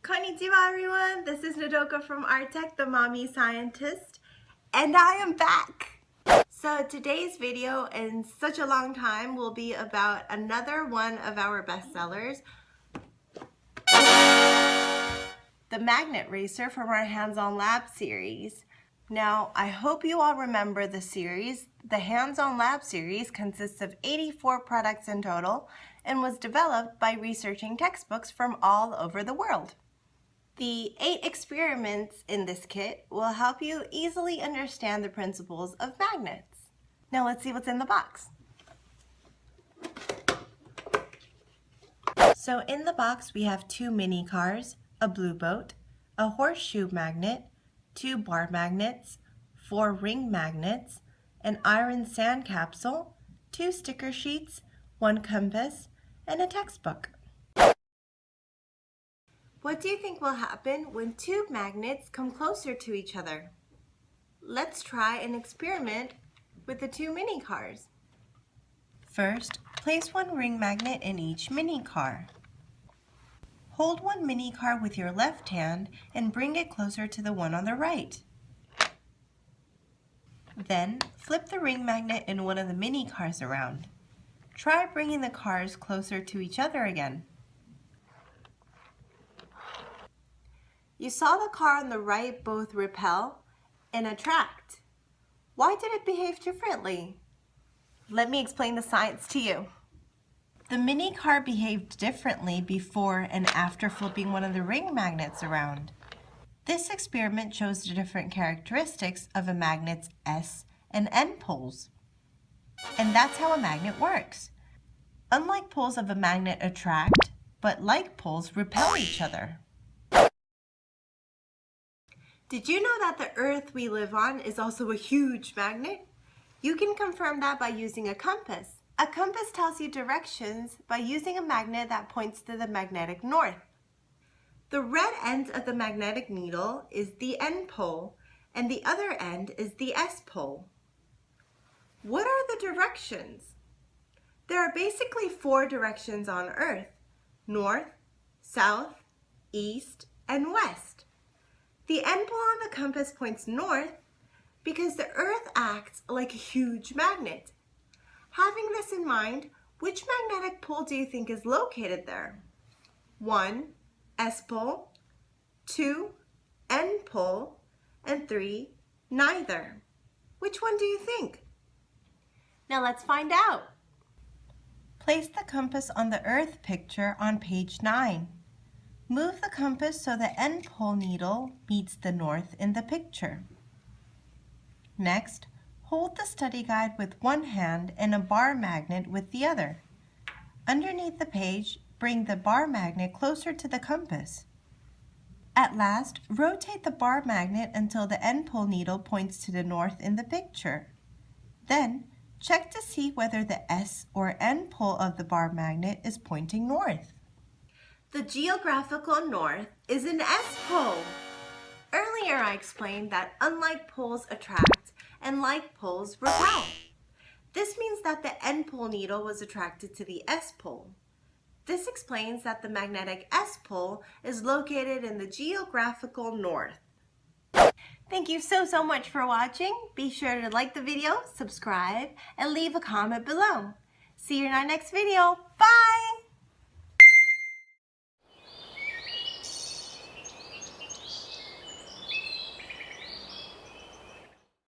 Konnichiwa everyone, this is Nodoka from Artec, the mommy scientist, and I am back! So today's video in such a long time will be about another one of our bestsellers, the Magnet Racer from our Hands-On Lab series. Now, I hope you all remember the series. The Hands-On Lab series consists of 84 products in total and was developed by researching textbooks from all over the world. The 8 experiments in this kit will help you easily understand the principles of magnets. Now let's see what's in the box. So in the box we have 2 mini cars, a blue boat, a horseshoe magnet, 2 bar magnets, 4 ring magnets, an iron sand capsule, 2 sticker sheets, 1 compass, and a textbook. What do you think will happen when 2 magnets come closer to each other? Let's try an experiment with the 2 mini cars. First, place 1 ring magnet in each mini car. Hold 1 mini car with your left hand and bring it closer to the one on the right. Then, flip the ring magnet in one of the mini cars around. Try bringing the cars closer to each other again. You saw the car on the right both repel and attract. Why did it behave differently? Let me explain the science to you. The mini car behaved differently before and after flipping one of the ring magnets around. This experiment shows the different characteristics of a magnet's S and N poles. And that's how a magnet works. Unlike poles of a magnet attract, but like poles repel each other. Did you know that the Earth we live on is also a huge magnet? You can confirm that by using a compass. A compass tells you directions by using a magnet that points to the magnetic north. The red end of the magnetic needle is the N pole, and the other end is the S pole. What are the directions? There are basically 4 directions on Earth: north, south, east, and west. The N pole on the compass points north because the Earth acts like a huge magnet. Having this in mind, which magnetic pole do you think is located there? 1, S pole, 2, N pole, and 3, neither. Which one do you think? Now let's find out. Place the compass on the Earth picture on page 9. Move the compass so the N pole needle meets the north in the picture. Next, hold the study guide with one hand and a bar magnet with the other. Underneath the page, bring the bar magnet closer to the compass. At last, rotate the bar magnet until the N pole needle points to the north in the picture. Then, check to see whether the S or N pole of the bar magnet is pointing north. The geographical north is an S pole. Earlier I explained that unlike poles attract and like poles repel. This means that the N pole needle was attracted to the S pole. This explains that the magnetic S pole is located in the geographical north. Thank you so much for watching. Be sure to like the video, subscribe, and leave a comment below. See you in our next video. Bye!